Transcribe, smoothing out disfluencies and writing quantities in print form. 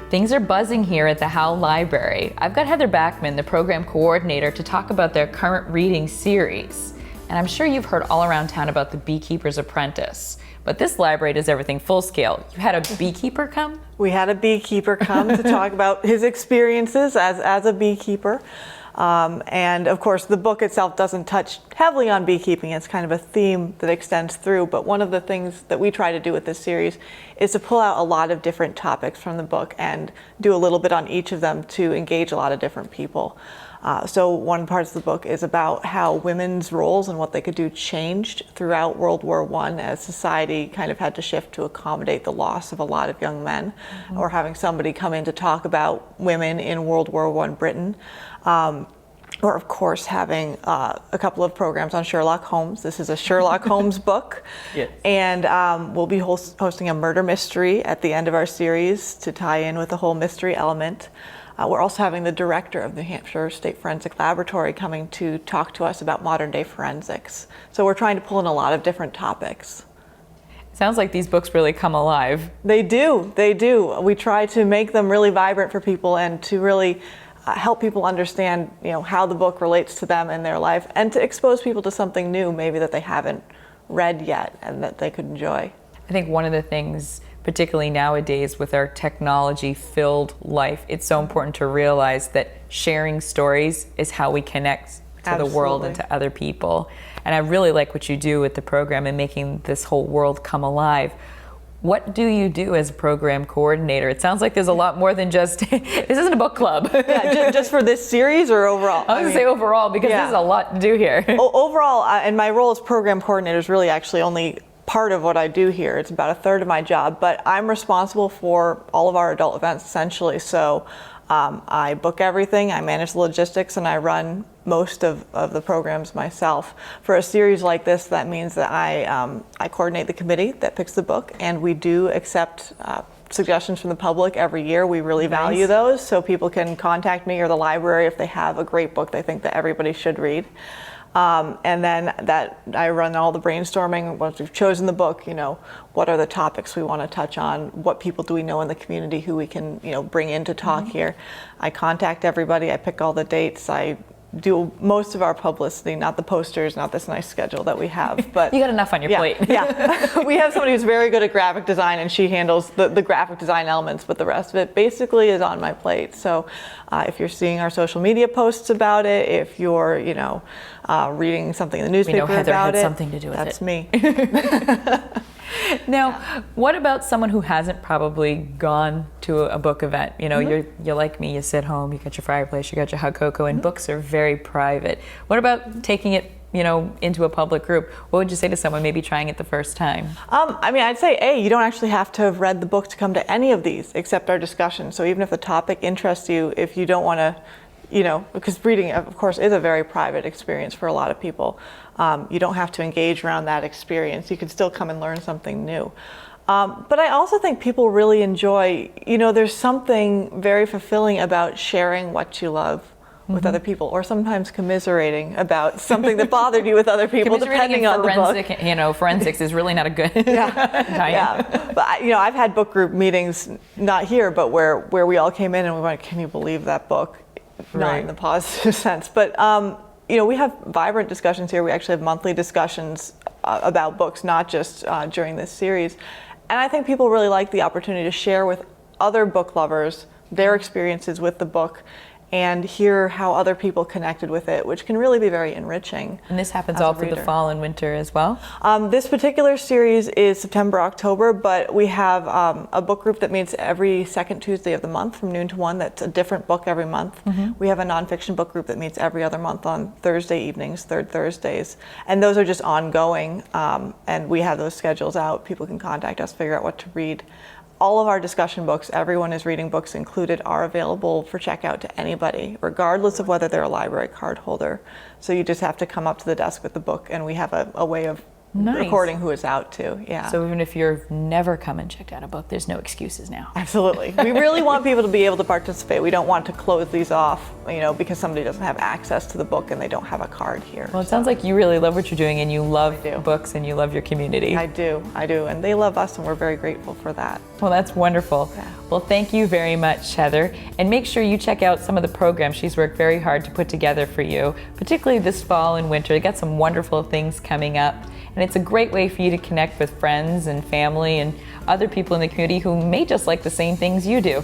Things are buzzing here at the Howe Library. I've got Heather Backman, the program coordinator, to talk about their current reading series. And I'm sure you've heard all around town about The Beekeeper's Apprentice. But this library does everything full scale. You had a beekeeper come? We had a beekeeper come to talk about his experiences as a beekeeper. And of course, the book itself doesn't touch heavily on beekeeping. It's kind of a theme that extends through. But one of the things that we try to do with this series is to pull out a lot of different topics from the book and do a little bit on each of them to engage a lot of different people. So one of the parts of the book is about how women's roles and what they could do changed throughout World War I as society kind of had to shift to accommodate the loss of a lot of young men, or having somebody come in to talk about women in World War I Britain. Or of course having a couple of programs on Sherlock Holmes. This is a Sherlock Holmes book. Yes. And we'll be hosting a murder mystery at the end of our series to tie in with the whole mystery element. We're also having the director of the New Hampshire State Forensic Laboratory coming to talk to us about modern day forensics. So we're trying to pull in a lot of different topics. Sounds like these books really come alive. They do, they do. We try to make them really vibrant for people and to really help people understand, how the book relates to them in their life, and to expose people to something new maybe that they haven't read yet and that they could enjoy. I think one of the things, particularly nowadays with our technology-filled life, it's so important to realize that sharing stories is how we connect to the world and to other people. And I really like what you do with the program and making this whole world come alive. What do you do as a program coordinator? It sounds like there's a lot more than just, this isn't a book club. Yeah, just for this series or overall? I was going to say overall, because there's a lot to do here. Overall, and my role as program coordinator is really actually only part of what I do here. It's about a third of my job, but I'm responsible for all of our adult events essentially. So I book everything, I manage the logistics, and I run most of the programs myself. For a series like this, that means that I coordinate the committee that picks the book, and we do accept suggestions from the public every year. We really value those, so people can contact me or the library if they have a great book they think that everybody should read. And then I run all the brainstorming. Once we've chosen the book, what are the topics we want to touch on? What people do we know in the community who we can, bring in to talk here? I contact everybody. I pick all the dates. I do most of our publicity, not the posters, not this nice schedule that we have. But you got enough on your plate. Yeah, we have somebody who's very good at graphic design, and she handles the graphic design elements, but the rest of it basically is on my plate. So if you're seeing our social media posts about it, if you're, reading something in the newspaper we know Heather about had it, something to do with that's it. me. Now, what about someone who hasn't probably gone to a book event? You're like me, you sit home, you got your fireplace, you got your hot cocoa, and books are very private. What about taking it, into a public group? What would you say to someone maybe trying it the first time? I'd say, you don't actually have to have read the book to come to any of these except our discussion. So even if the topic interests you, if you don't want to, because reading, of course, is a very private experience for a lot of people. You don't have to engage around that experience. You can still come and learn something new. But I also think people really enjoy, there's something very fulfilling about sharing what you love with other people, or sometimes commiserating about something that bothered you with other people, depending on the book. Forensics is really not a good yeah. But I've had book group meetings, not here, but where we all came in and we went, can you believe that book? Not in the positive sense, but we have vibrant discussions here. We actually have monthly discussions about books, not just during this series. And I think people really like the opportunity to share with other book lovers their experiences with the book and hear how other people connected with it, which can really be very enriching. And this happens all through the fall and winter as well? This particular series is September, October, but we have a book group that meets every second Tuesday of the month from noon to 1. That's a different book every month. We have a nonfiction book group that meets every other month on Thursday evenings, third Thursdays. And those are just ongoing, and we have those schedules out. People can contact us, figure out what to read. All of our discussion books, everyone is reading books included, are available for checkout to anybody, regardless of whether they're a library card holder. So you just have to come up to the desk with the book, and we have a way of Nice. recording who it's out to. Yeah. So even if you've never come and checked out a book, there's no excuses now. Absolutely. We really want people to be able to participate. We don't want to close these off, because somebody doesn't have access to the book and they don't have a card here. Well, it sounds like you really love what you're doing, and you love do. books, and you love your community. I do. And they love us, and we're very grateful for that. Well, that's wonderful. Yeah. Well, thank you very much, Heather. And make sure you check out some of the programs she's worked very hard to put together for you, particularly this fall and winter. They got some wonderful things coming up. And it's a great way for you to connect with friends and family and other people in the community who may just like the same things you do.